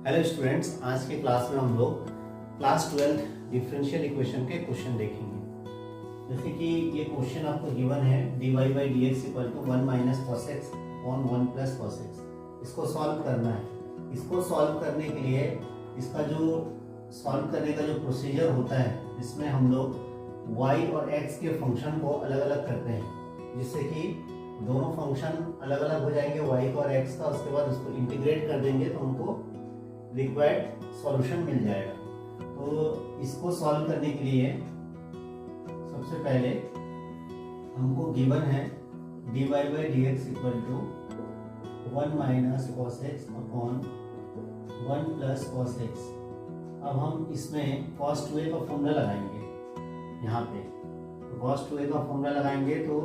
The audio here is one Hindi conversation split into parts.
हेलो स्टूडेंट्स, आज के क्लास में हम लोग क्लास 12 डिफरेंशियल इक्वेशन के क्वेश्चन देखेंगे। जैसे कि ये क्वेश्चन आपको गिवन है dy by d x equal to 1 minus cos x upon 1 plus cos x. इसको सॉल्व करना है। इसको सॉल्व करने के लिए इसका जो सॉल्व करने का जो प्रोसीजर होता है, इसमें हम लोग y और x के फंक्शन को अलग अलग करते हैं, जिससे कि दोनों फंक्शन अलग अलग हो जाएंगे y का और x का। उसके बाद उसको इंटीग्रेट कर देंगे तो हमको रिक्वायर्ड सॉल्यूशन मिल जाएगा। तो इसको सॉल्व करने के लिए सबसे पहले हमको गिवन है dy by d x equal to 1 minus cos x upon 1 plus cos x. अब हम इसमें cos 2a का फॉर्मूला लगाएंगे। यहाँ पे तो cos 2a का फॉर्मूला लगाएंगे तो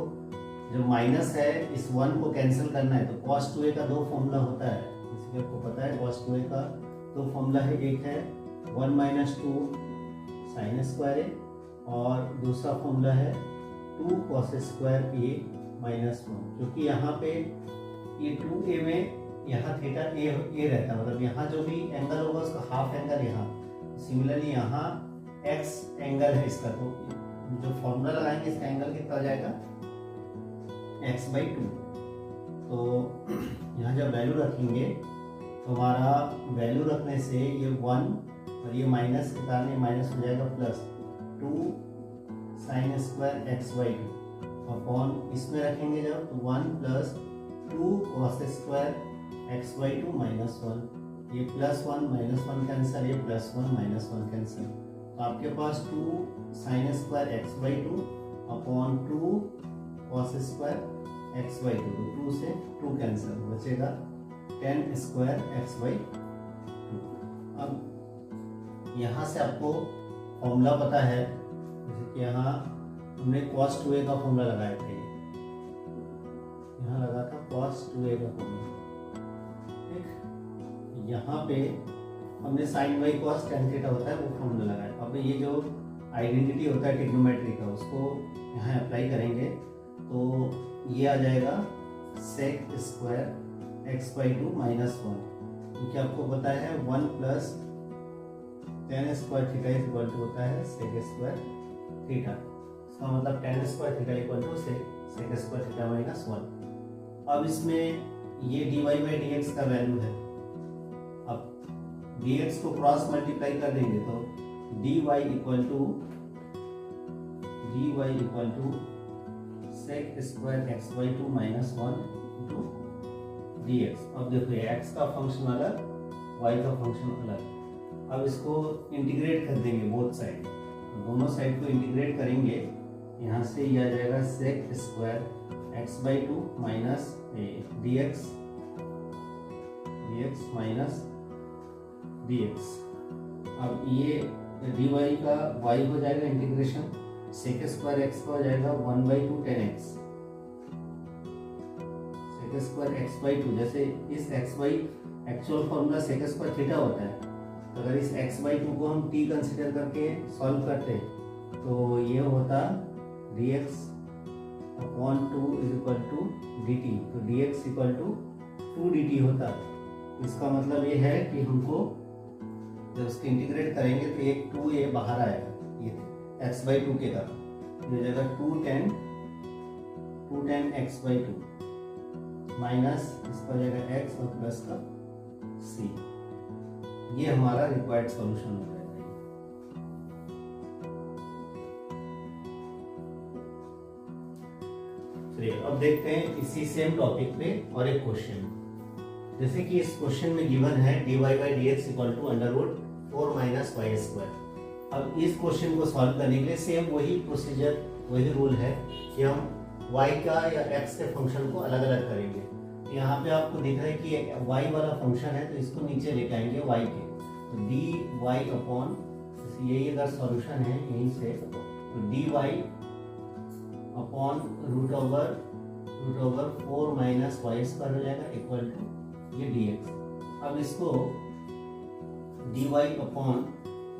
जो माइनस है इस 1 को कैंसिल करना है। तो cos 2a का दो फॉर्मूला होता है, इसलिए आपको पता है cos 2a का दो फॉर्मूला है। एक है 1 माइनस 2 साइन स्क्वायर ए और दूसरा फॉर्मूला है 2 कॉस स्क्वायर ए माइनस 1। क्योंकि यहाँ पे ये 2a में यहाँ थीटा ए रहता है, मतलब यहाँ जो भी एंगल होगा उसका हाफ एंगल यहाँ। सिमिलरली यहाँ x एंगल है इसका, तो जो फॉर्मूला लगाएंगे इसका एंगल कितना हो जाएगा x बाई 2। तो यहाँ जब वैल्यू रखेंगे तो हमारा वैल्यू रखने से ये 1 और ये माइनस के कारण ये माइनस हो जाएगा plus 2 sine square x by 2 upon इसमें रखेंगे जब 1 plus 2 cos square x by 2 minus 1। ये प्लस 1 माइनस 1 कैंसिल, ये प्लस 1 माइनस 1 कैंसिल। तो आपके पास 2 sine square x by 2 upon 2 cos square x by 2। तो 2 से 2 कैंसिल, बचेगा tan स्क्वायर एक्स बाई 2। अब यहाँ से आपको फॉर्मूला पता है, जैसे कि यहाँ हमने cos 2a का फॉर्मूला लगाए थे, यहाँ लगा था cos 2a का फॉर्मूला। ठीक, यहाँ पे हमने sin y cos tan theta होता है वो फॉर्मूला लगाया। अब ये जो आइडेंटिटी होता है ट्रिग्नोमेट्री का, उसको यहाँ अप्लाई करेंगे तो ये आ जाएगा sec square x by 2 minus 1। क्योंकि आपको पता है 1 plus tan square theta equal to होता है sec स्क्वायर थीटा। इसका मतलब tan square theta equal to sec square theta minus 1। अब इसमें ये dy बाई डी एक्स का वैल्यू है। अब dx को क्रॉस मल्टीप्लाई कर देंगे तो dy equal to sec square x by 2 minus 1 into dx। अब देखो ये x का फंक्शन अलग, y का फंक्शन अलग। अब इसको इंटीग्रेट कर देंगे बोथ साइड, दोनों साइड को इंटीग्रेट करेंगे। यहाँ से ये आ जाएगा sec square x by 2 minus dx minus dx। अब ये dy का y हो जाएगा इंटीग्रेशन, sec स्क्वायर x का हो जाएगा 1 by 2 tan x square x by 2। जैसे इस x by actual formula sec square theta होता है, तो अगर इस x बाई 2 को हम t कंसिडर करके सॉल्व करते तो ये होता dx upon 2 is equal to dt। तो dx इक्वल टू 2 dt होता। इसका मतलब ये है कि हमको जब उसको इंटीग्रेट करेंगे तो एक 2a बाहर आएगा, ये x बाई 2 के कारण ये जगह 2 tan x बाई 2 माइनस इसका हो जाएगा x और प्लस का c। ये हमारा रिक्वायर्ड सॉल्यूशन हो जाएगा। चलिए अब देखते हैं इसी सेम टॉपिक पे और एक क्वेश्चन। जैसे कि इस क्वेश्चन में गिवन है dy by d x equal to under root 4 minus y square. अब इस क्वेश्चन को सॉल्व करने के लिए सेम वही प्रोसीजर, वही रूल है कि हम y का या x के फंक्शन को अलग अलग करेंगे। यहाँ पे आपको दिख रहा है कि y वाला फंक्शन है, तो इसको नीचे लेके आएंगे y के। तो dy अपॉन यही अगर सॉल्यूशन है यहीं से, तो dy upon root over 4 minus y square हो जाएगा इक्वल टू ये dx। अब इसको dy अपॉन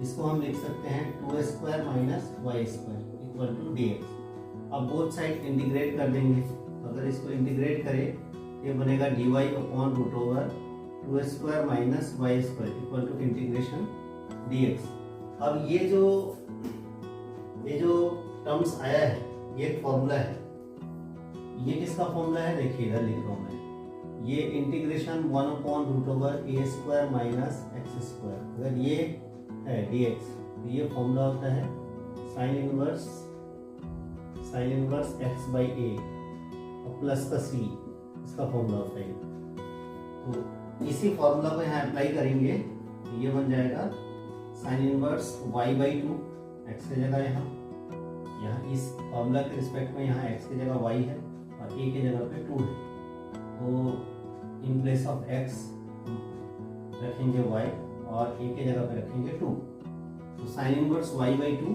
इसको हम लिख सकते हैं 2 square minus y square equal to dx। अब बोथ साइड इंटीग्रेट कर देंगे। अगर इसको इंटीग्रेट करें ये बनेगा dy upon root over two square minus y square equal to integration dx। अब ये जो टर्म्स आया है ये एक फॉर्मूला है। ये किसका फॉर्मूला है, देखिए इधर लिख रहा हूं मैं, ये integration 1/√a square minus x square, अगर ये है dx तो ये फॉर्मूला होता है sine inverse x by a और प्लस का c, इसका फॉर्मूला होता है। तो इसी फॉर्मूला को यहाँ अप्लाई करेंगे तो ये बन जाएगा sign inverse y by 2, x की जगह यहाँ इस फॉर्मूला के रिस्पेक्ट में यहाँ x की जगह y है और a की जगह पे 2 है, तो इन प्लेस ऑफ x रखेंगे y और a की जगह पे रखेंगे 2, तो sine inverse y by 2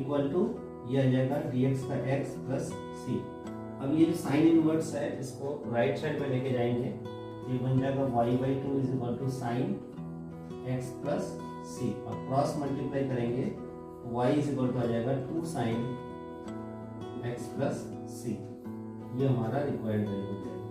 equal to ये आ जाएगा dx का x प्लस c। अब ये जो साइन इनवर्स है इसको राइट साइड पे लेके जाएंगे, ये बन जाएगा y by 2 is equal to sine x plus c और क्रॉस मल्टीप्लाई करेंगे y इज इक्वल टू आ जाएगा 2 साइन x प्लस c। ये हमारा रिक्वायर्ड वैल्यू हो जाएगा।